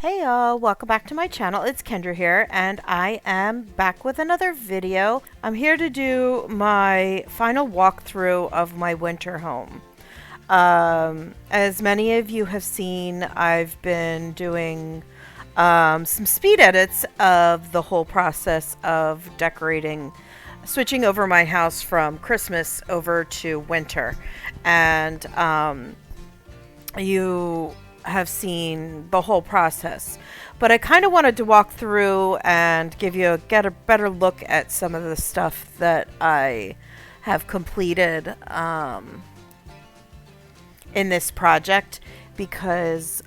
Hey y'all, welcome back to my channel. It's Kendra here and I am back with another video. I'm here to do my final walkthrough of my winter home. As many of you have seen, I've been doing some speed edits of the whole process of decorating, switching over my house from Christmas over to winter. And you have seen the whole process, but I kind of wanted to walk through and get a better look at some of the stuff that I have completed in this project, because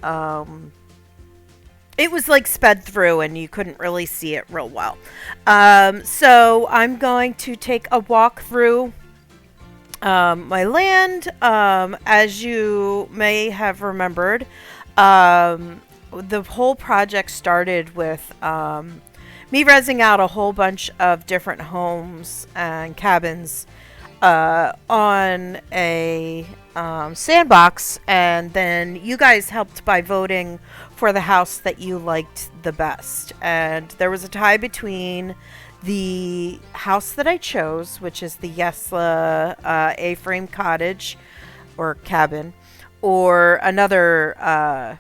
it was like sped through and you couldn't really see it real well. So I'm going to take a walk through my land. As you may have remembered, the whole project started with me rezzing out a whole bunch of different homes and cabins on a sandbox, and then you guys helped by voting for the house that you liked the best. And there was a tie between the house that I chose, which is the Yesla A-frame cottage or cabin, or another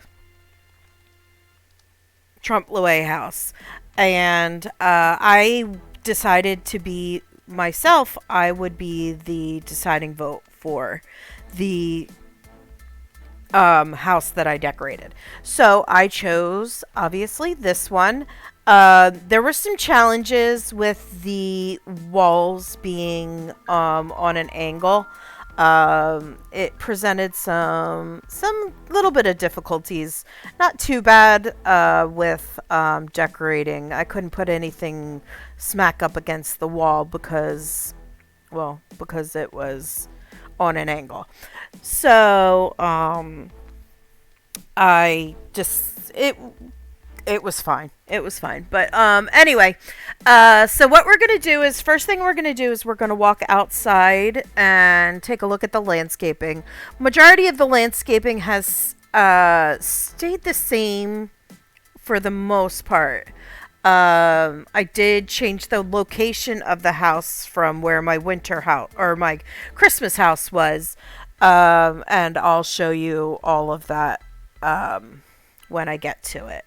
Trump Louis house. And I decided to be myself, I would be the deciding vote for the house that I decorated. So I chose, obviously, this one. There were some challenges with the walls being on an angle. It presented some little bit of difficulties. Not too bad with decorating. I couldn't put anything smack up against the wall because it was on an angle. So I just it was fine. It was fine. But anyway, so what we're going to do is, first thing we're going to do is we're going to walk outside and take a look at the landscaping. Majority of the landscaping has stayed the same for the most part. I did change the location of the house from where my winter house or my Christmas house was. And I'll show you all of that when I get to it.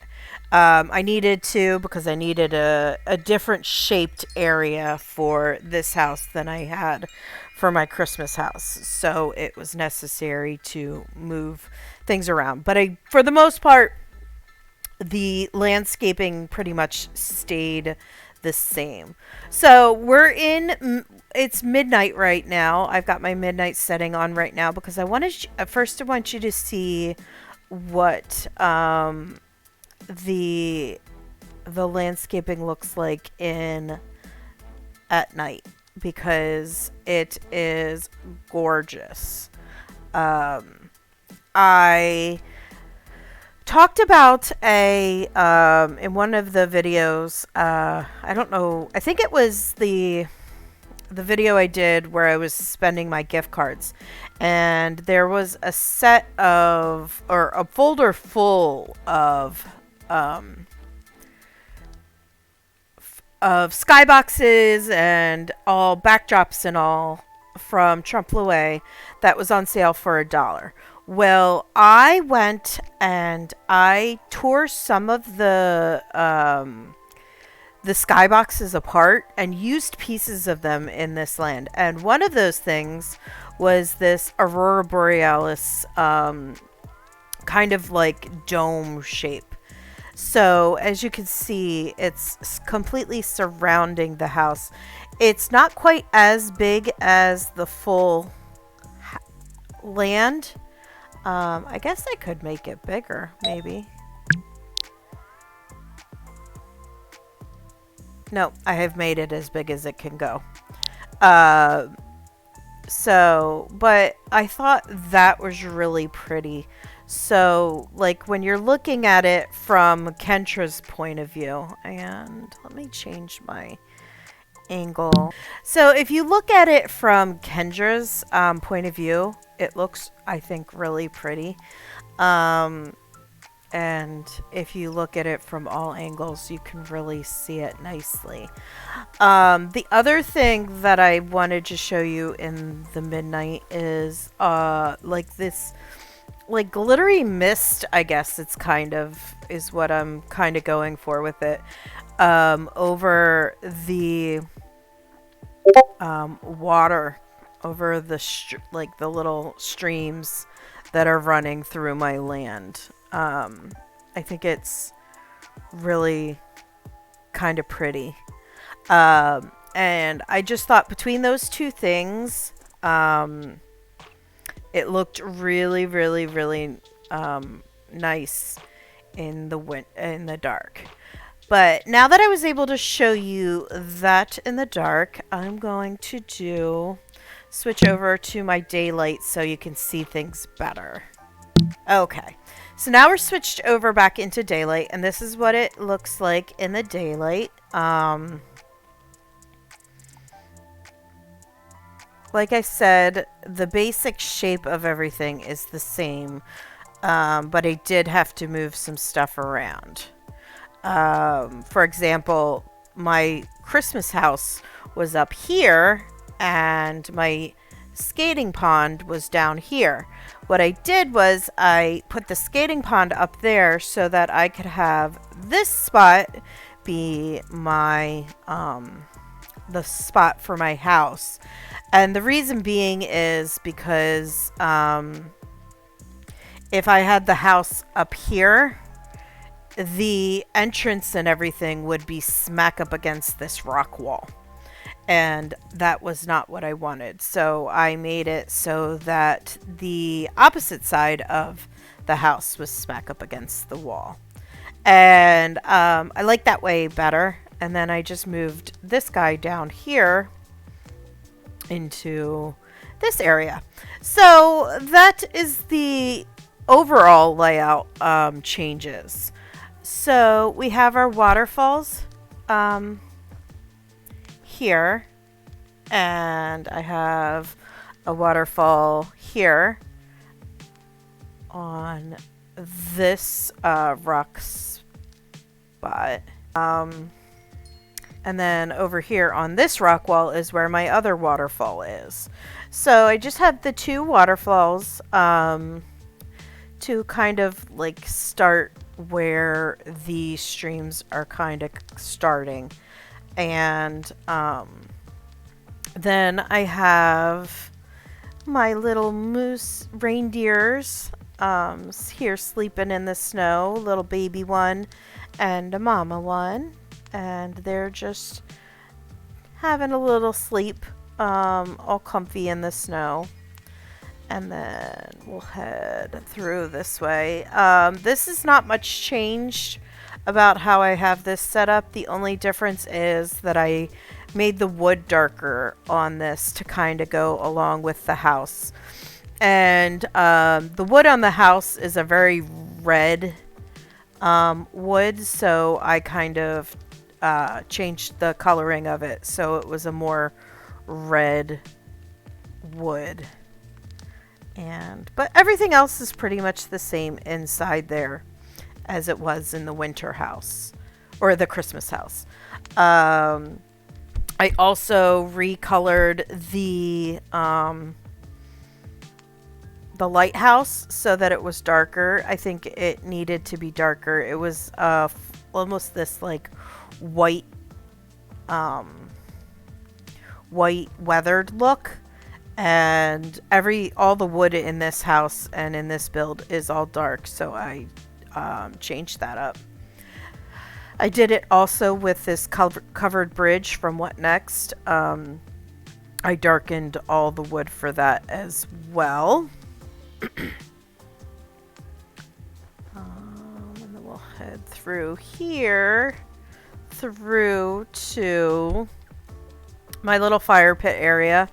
I needed to, because I needed a different shaped area for this house than I had for my Christmas house. So it was necessary to move things around. But for the most part, the landscaping pretty much stayed the same. So it's midnight right now. I've got my midnight setting on right now because I want you to see what the landscaping looks like at night, because it is gorgeous. I talked about in one of the videos, I don't know, I think it was the video I did where I was spending my gift cards, and there was a folder full of skyboxes and all backdrops and all from Trump Louis that was on sale for $1. Well, I went and I tore some of the skyboxes apart and used pieces of them in this land. And one of those things was this Aurora Borealis kind of like dome shape. So as you can see, it's completely surrounding the house. It's not quite as big as the full land. I guess I could make it bigger, maybe. No, I have made it as big as it can go. But I thought that was really pretty. So, like, when you're looking at it from Kendra's point of view, and let me change my angle. So if you look at it from Kendra's point of view, it looks, I think, really pretty. and if you look at it from all angles, you can really see it nicely. The other thing that I wanted to show you in the midnight is like this like glittery mist, I guess it's kind of is what I'm kind of going for with it. Over the water, over the like the little streams that are running through my land. I think it's really kind of pretty. And I just thought between those two things, it looked really, really, really nice in the dark. But now that I was able to show you that in the dark, I'm going to switch over to my daylight so you can see things better. Okay, so now we're switched over back into daylight, and this is what it looks like in the daylight. Like I said, the basic shape of everything is the same, but I did have to move some stuff around. For example, my Christmas house was up here and my skating pond was down here. What I did was I put the skating pond up there so that I could have this spot be my the spot for my house. And the reason being is because if I had the house up here, the entrance and everything would be smack up against this rock wall. And that was not what I wanted. So I made it so that the opposite side of the house was smack up against the wall. And I like that way better. And then I just moved this guy down here into this area. So that is the overall layout changes. So we have our waterfalls here, and I have a waterfall here on this rock spot. And then over here on this rock wall is where my other waterfall is. So I just have the two waterfalls to kind of like start where the streams are kind of starting. And then I have my little moose reindeers here sleeping in the snow, little baby one and a mama one, and they're just having a little sleep, all comfy in the snow. And then we'll head through this way. This is not much changed about how I have this set up. The only difference is that I made the wood darker on this to kind of go along with the house. And the wood on the house is a very red wood, so I kind of changed the coloring of it so it was a more red wood. But everything else is pretty much the same inside there as it was in the winter house or the Christmas house. I also recolored the lighthouse so that it was darker. I think it needed to be darker. It was almost this like white weathered look. And all the wood in this house and in this build is all dark, so I changed that up. I did it also with this covered bridge from What Next. I darkened all the wood for that as well. And then we'll head through here, through to my little fire pit area.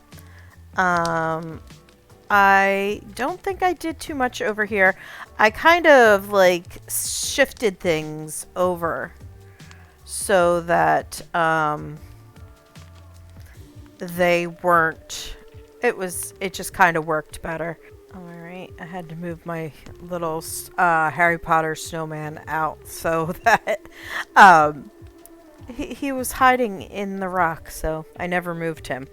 I don't think I did too much over here. I kind of like shifted things over so that they weren't, it just kind of worked better. Alright, I had to move my little Harry Potter snowman out so that um, he was hiding in the rock, so I never moved him.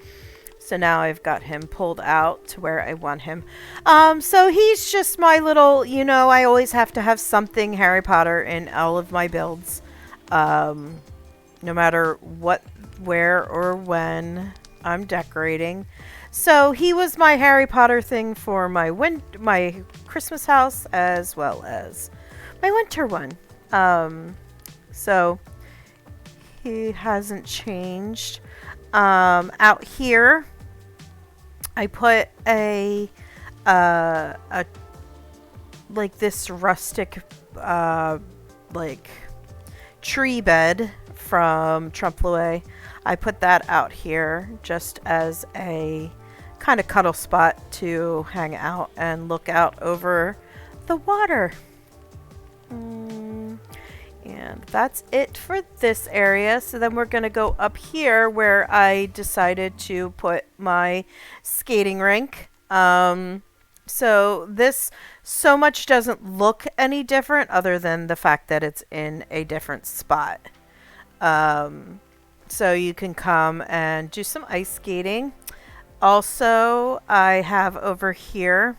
So now I've got him pulled out to where I want him. So he's just my little, I always have to have something Harry Potter in all of my builds. No matter what, where, or when I'm decorating. So he was my Harry Potter thing for my Christmas house as well as my winter one. So he hasn't changed. Out here, I put a like this rustic like tree bed from Trompe. I put that out here just as a kind of cuddle spot to hang out and look out over the water. And that's it for this area. So then we're going to go up here where I decided to put my skating rink. So this so much doesn't look any different other than the fact that it's in a different spot. So you can come and do some ice skating. Also, I have over here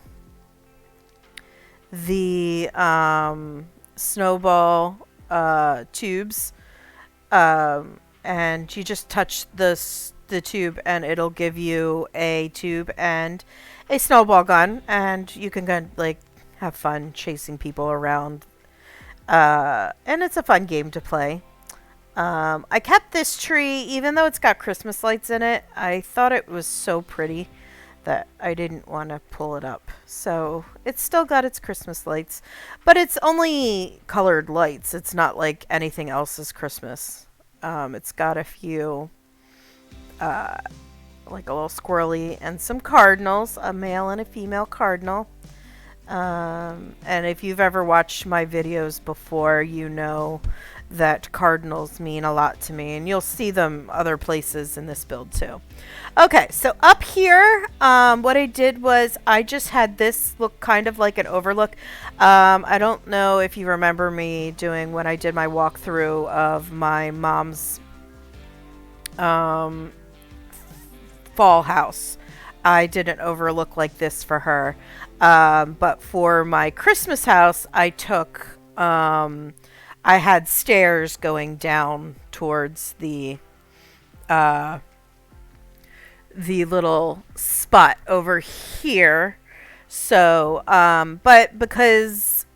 the snowball tubes, and you just touch the tube and it'll give you a tube and a snowball gun, and you can kind of like have fun chasing people around, and it's a fun game to play. I kept this tree even though it's got Christmas lights in it. I thought it was so pretty that I didn't want to pull it up. So it's still got its Christmas lights, but it's only colored lights. It's not like anything else is Christmas. It's got a few, like a little squirrely and some cardinals, a male and a female cardinal. And if you've ever watched my videos before, you know that cardinals mean a lot to me, and you'll see them other places in this build too. Okay, so up here, what I did was I just had this look kind of like an overlook. I don't know if you remember me doing when I did my walkthrough of my mom's fall house. I did an overlook like this for her. But for my Christmas house, I took, I had stairs going down towards the little spot over here. So, but because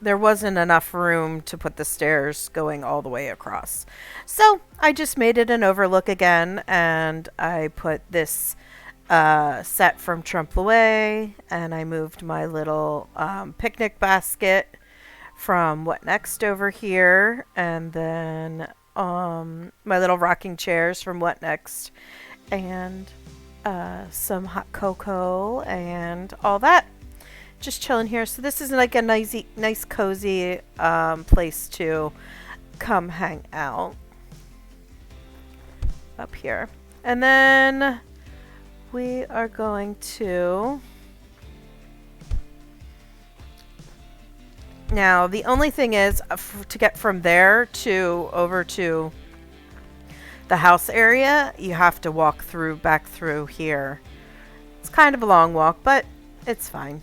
there wasn't enough room to put the stairs going all the way across. So I just made it an overlook again, and I put this set from Trompe, and I moved my little picnic basket from What Next over here, and then my little rocking chairs from What Next, and some hot cocoa and all that. Just chilling here. So this is like a nice cozy place to come hang out up here. And then we are going to... Now, the only thing is, to get from there to over to the house area, you have to walk back through here. It's kind of a long walk, but it's fine.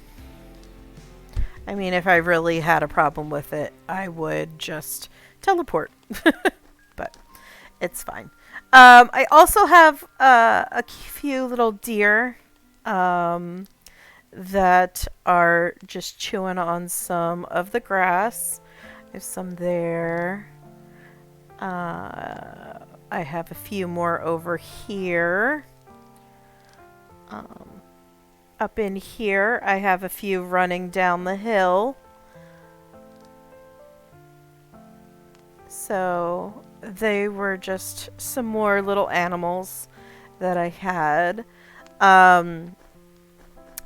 I mean, if I really had a problem with it, I would just teleport. But it's fine. I also have a few little deer that are just chewing on some of the grass. There's some there. I have a few more over here. Up in here, I have a few running down the hill. So they were just some more little animals that I had.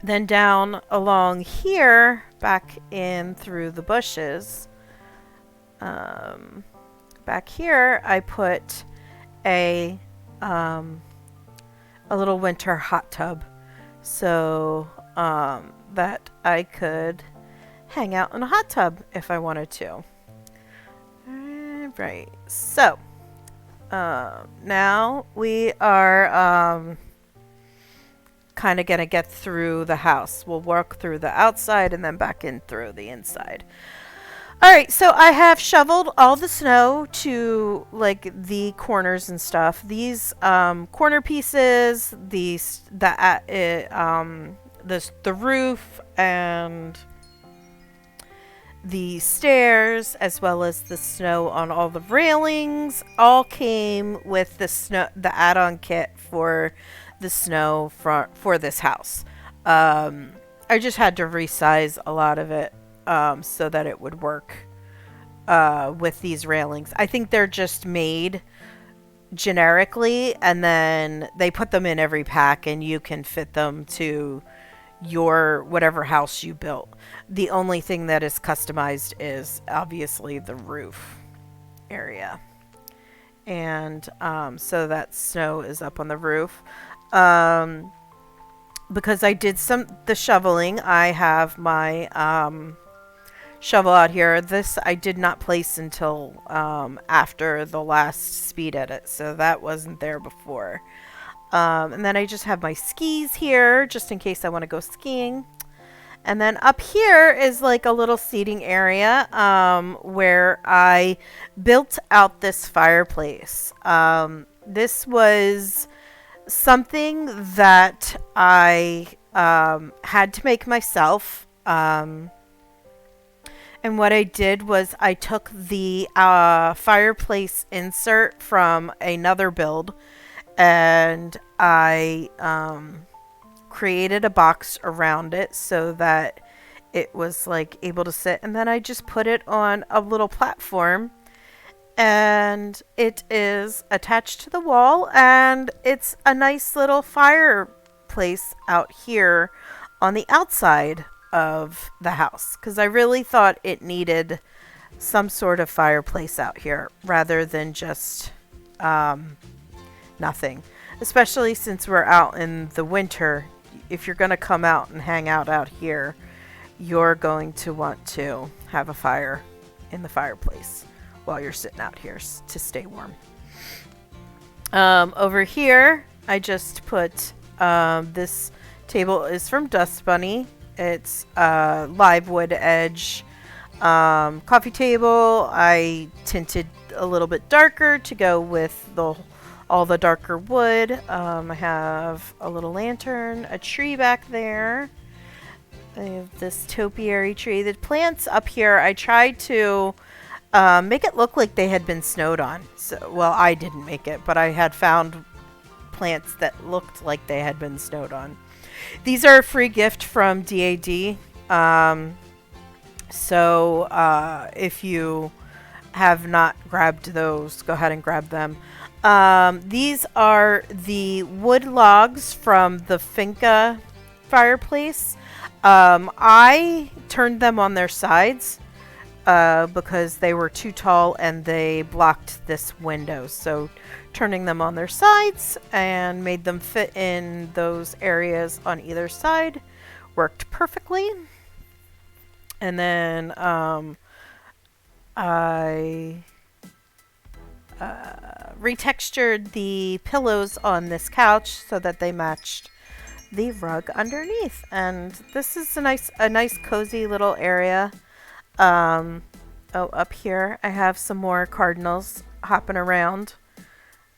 Then down along here, back in through the bushes, back here I put a little winter hot tub. So that I could hang out in a hot tub if I wanted to. Right. So now we are kind of going to get through the house. We'll work through the outside and then back in through the inside. All right, so I have shoveled all the snow to like the corners and stuff. These corner pieces, the roof and the stairs, as well as the snow on all the railings, all came with the add-on kit for the snow for this house. I just had to resize a lot of it so that it would work with these railings. I think they're just made generically, and then they put them in every pack, and you can fit them to your whatever house you built. The only thing that is customized is obviously the roof area. And so that snow is up on the roof. Because I did the shoveling, I have my shovel out here. This I did not place until after the last speed edit, so that wasn't there before. And then I just have my skis here, just in case I want to go skiing. And then up here is like a little seating area where I built out this fireplace. This was something that I had to make myself. And what I did was I took the fireplace insert from another build, and I created a box around it so that it was like able to sit, and then I just put it on a little platform, and it is attached to the wall, and it's a nice little fireplace out here on the outside of the house, because I really thought it needed some sort of fireplace out here rather than just nothing, especially since we're out in the winter. If you're going to come out and hang out here, you're going to want to have a fire in the fireplace while you're sitting out here to stay warm. Over here, I just put this table is from Dust Bunny. It's live wood edge coffee table. I tinted a little bit darker to go with all the darker wood. I have a little lantern, a tree back there. I have this topiary tree. The plants up here, I tried to make it look like they had been snowed on. So, well, I didn't make it, but I had found plants that looked like they had been snowed on. These are a free gift from DAD. So if you have not grabbed those, go ahead and grab them. These are the wood logs from the Finca fireplace. I turned them on their sides because they were too tall and they blocked this window. So turning them on their sides and made them fit in those areas on either side worked perfectly. And then I retextured the pillows on this couch so that they matched the rug underneath. And this is a nice cozy little area. Up here I have some more cardinals hopping around.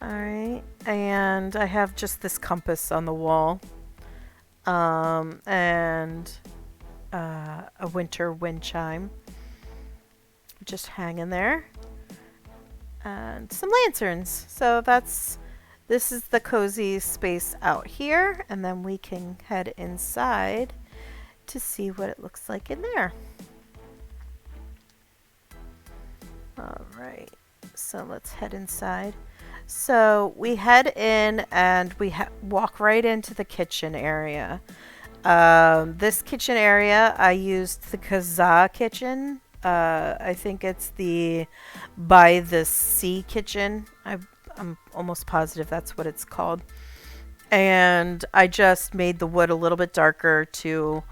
All right, and I have just this compass on the wall, and a winter wind chime just hanging there, and some lanterns. So this is the cozy space out here, and then we can head inside to see what it looks like in there. All right, so let's head inside. So we head in and we walk right into the kitchen area. This kitchen area, I used the Kazaa kitchen. I think it's the By the Sea kitchen. I'm almost positive that's what it's called. And I just made the wood a little bit darker to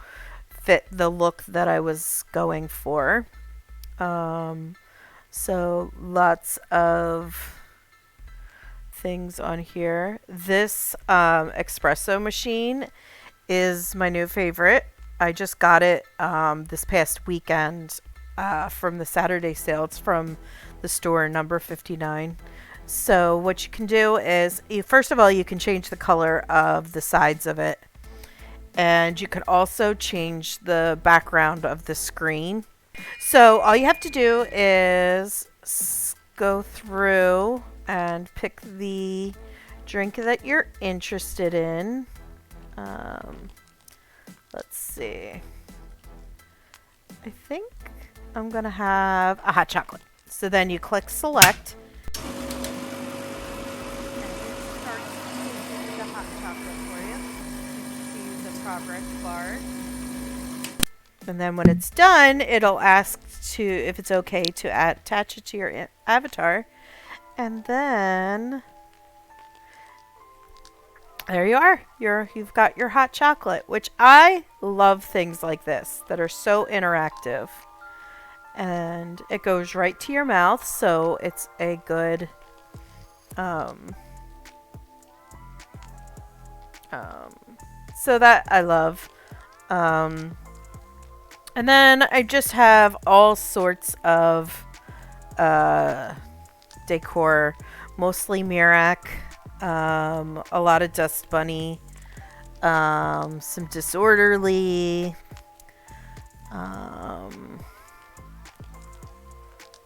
fit the look that I was going for. So lots of things on here. This espresso machine is my new favorite. I just got it this past weekend from the Saturday sale. It's from the store number 59. So what you can do is, first of all, you can change the color of the sides of it. And you can also change the background of the screen. So all you have to do is go through and pick the drink that you're interested in. Let's see. I think I'm going to have a hot chocolate. So then you click select. And it starts making the hot chocolate for you. You can see the progress bar. And then when it's done, it'll ask to if it's okay to attach it to your avatar. And then there you are. You've got your hot chocolate, which I love things like this that are so interactive. And it goes right to your mouth, so it's a good so that I love. And then I just have all sorts of decor, mostly Mirac, a lot of Dust Bunny, some Disorderly,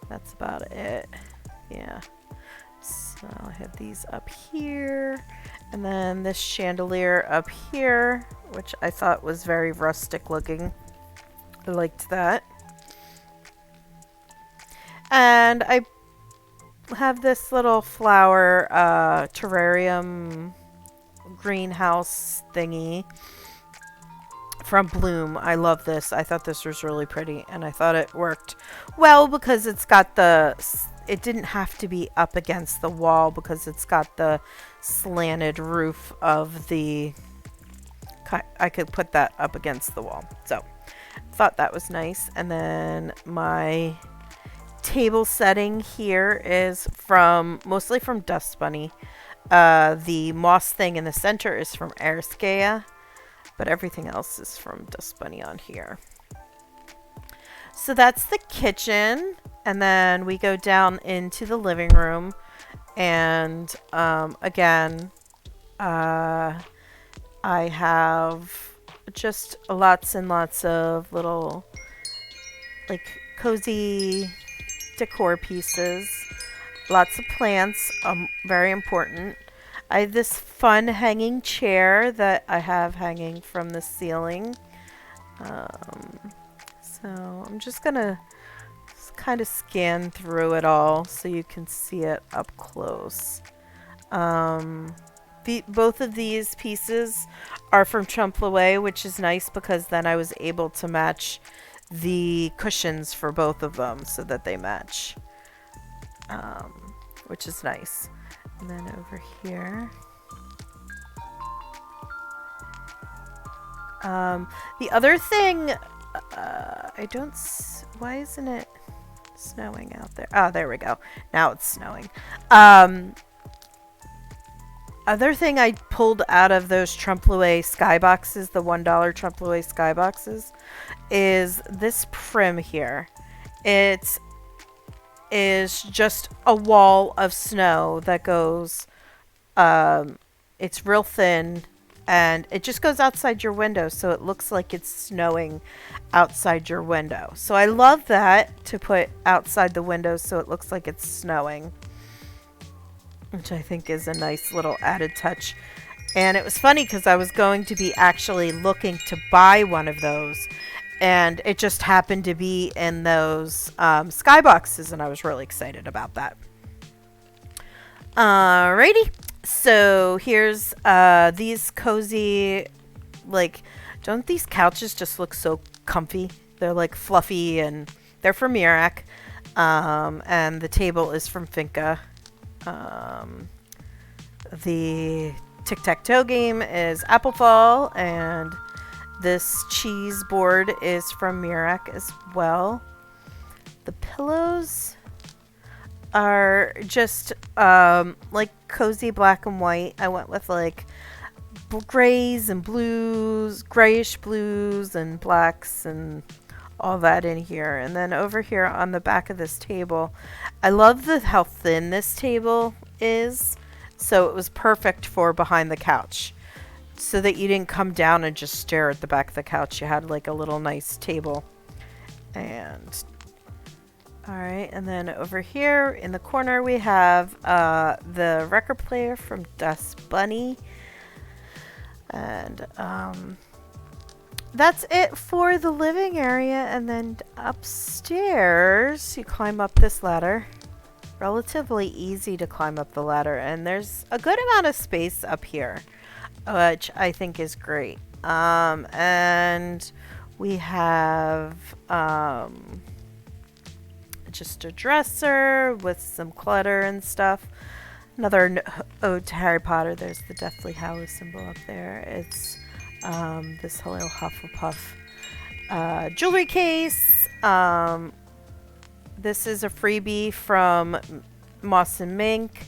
that's about it. Yeah. So I have these up here, and then this chandelier up here, which I thought was very rustic looking. I liked that. And I have this little flower terrarium greenhouse thingy from Bloom. I love this. I thought this was really pretty, and I thought it worked well because it's got it didn't have to be up against the wall because it's got the slanted roof of the, I could put that up against the wall. So thought that was nice. And then my table setting here is mostly from Dust Bunny. The moss thing in the center is from Ariskea, but everything else is from Dust Bunny on here. So that's the kitchen, and then we go down into the living room, and again, I have just lots and lots of little like cozy decor pieces, lots of plants, very important. I have this fun hanging chair that I have hanging from the ceiling. So I'm just gonna kind of scan through it all so you can see it up close. Both of these pieces are from Trumplouet, which is nice because then I was able to match the cushions for both of them so that they match, which is nice. And then over here, the other thing, why isn't it snowing out there? Oh, there we go. Now it's snowing. Other thing I pulled out of those Trumplouet skyboxes, the $1 Trumplouet skyboxes, is this prim here. It is just a wall of snow that goes, it's real thin, and it just goes outside your window, so it looks like it's snowing outside your window. So I love that, to put outside the window so it looks like it's snowing, which I think is a nice little added touch. And it was funny because I was going to be actually looking to buy one of those, and it just happened to be in those skyboxes, and I was really excited about that. Alrighty, so here's these cozy, like, don't these couches just look so comfy? They're like fluffy, and they're from Mirac, and the table is from Finca. The tic-tac-toe game is Applefall, and this cheese board is from Mirac as well. The pillows are just like cozy black and white. I went with like grays and blues, grayish blues and blacks and all that in here. And then over here on the back of this table, I love how thin this table is. So it was perfect for behind the couch, so that you didn't come down and just stare at the back of the couch. You had like a little nice table. And alright, and then over here in the corner we have the record player from Dust Bunny. And that's it for the living area. And then upstairs, you climb up this ladder. Relatively easy to climb up the ladder, and there's a good amount of space up here, which I think is great. And we have just a dresser with some clutter and stuff. Another ode to Harry Potter. There's the Deathly Hallows symbol up there. It's this little Hufflepuff jewelry case. This is a freebie from Moss and Mink.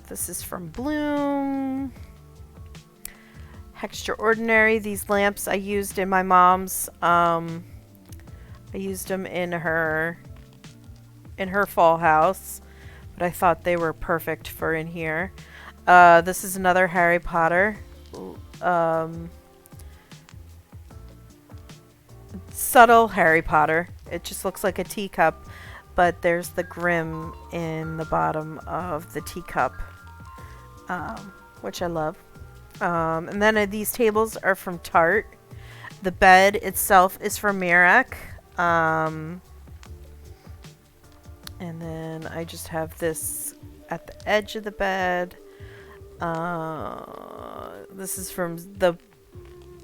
This is from Bloom. Extraordinary. These lamps I used in my mom's. I used them in her fall house, but I thought they were perfect for in here. This is another Harry Potter. Subtle Harry Potter. It just looks like a teacup, but there's the Grim in the bottom of the teacup, which I love. And then these tables are from Tarte. The bed itself is from Mirac. And then I just have this at the edge of the bed. This is from the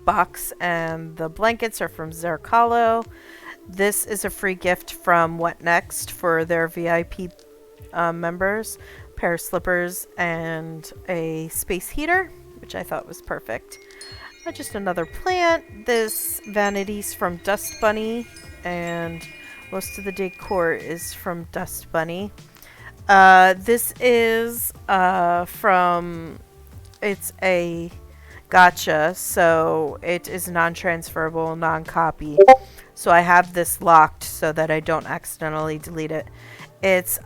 box, and the blankets are from Zercalo. This is a free gift from What Next for their VIP members. A pair of slippers and a space heater, which I thought was perfect. Just another plant. This vanity's from Dust Bunny, and most of the decor is from Dust Bunny. This is it's a gotcha, so it is non-transferable, non-copy. So I have this locked so that I don't accidentally delete it. It's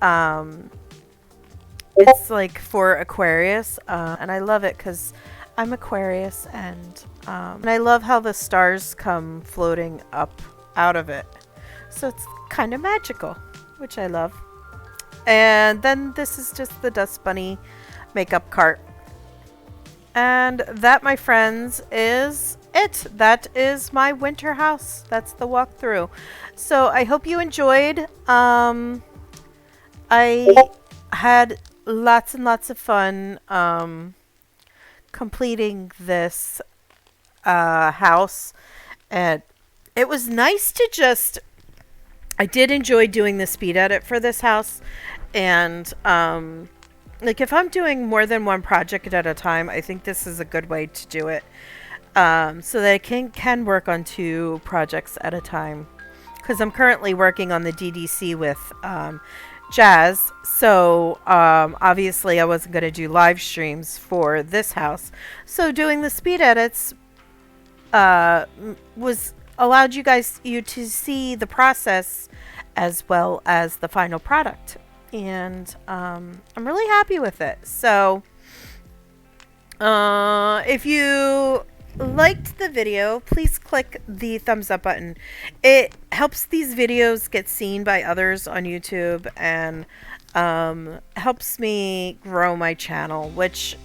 like for Aquarius, and I love it because I'm Aquarius, and I love how the stars come floating up out of it. So it's kind of magical, which I love. And then this is just the Dust Bunny makeup cart. And that, my friends, is it. That is my winter house. That's the walkthrough. So I hope you enjoyed. I had lots and lots of fun completing this house. And it was nice to just... I did enjoy doing the speed edit for this house. And... like if I'm doing more than one project at a time, I think this is a good way to do it, so that I can work on 2 projects at a time. Because I'm currently working on the DDC with Jazz, so obviously I wasn't going to do live streams for this house. So doing the speed edits was allowed you to see the process as well as the final product. And I'm really happy with it. So if you liked the video, please click the thumbs up button. It helps these videos get seen by others on YouTube, and helps me grow my channel, which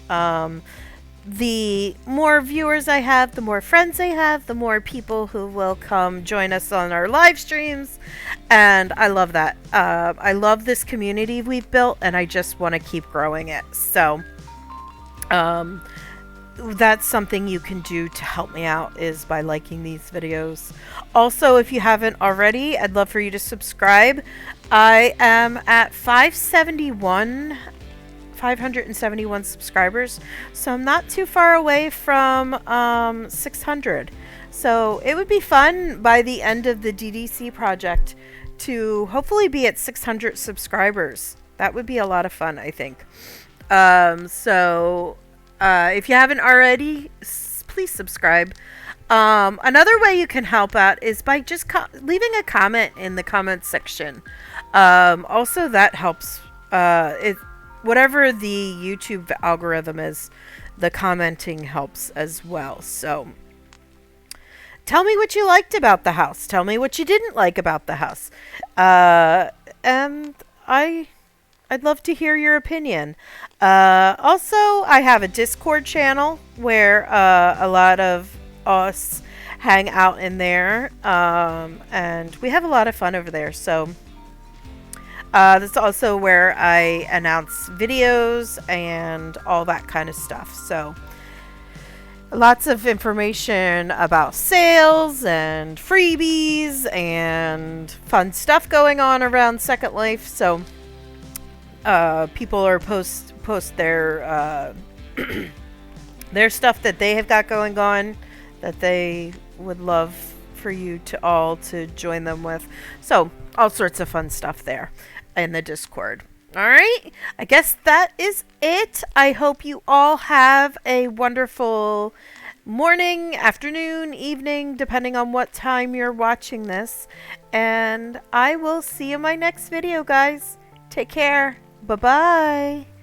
the more viewers I have, the more friends I have, the more people who will come join us on our live streams. And I love that. I love this community we've built, and I just want to keep growing it. So that's something you can do to help me out, is by liking these videos. Also, if you haven't already, I'd love for you to subscribe. I am at 571 571 subscribers, so I'm not too far away from 600. So it would be fun by the end of the DDC project to hopefully be at 600 subscribers. That would be a lot of fun, I think. If you haven't already, please subscribe. Another way you can help out is by just leaving a comment in the comments section. Also, that helps. Whatever the YouTube algorithm is, the commenting helps as well. So tell me what you liked about the house. Tell me what you didn't like about the house. And I'd love to hear your opinion. Also, I have a Discord channel where a lot of us hang out in there. And we have a lot of fun over there. So that's also where I announce videos and all that kind of stuff. So lots of information about sales and freebies and fun stuff going on around Second Life. So people are post their their stuff that they have got going on that they would love for you to all to join them with. So all sorts of fun stuff there in the Discord. All right, I guess that is it. I hope you all have a wonderful morning, afternoon, evening, depending on what time you're watching this. And I will see you in my next video, guys. Take care. Bye-bye.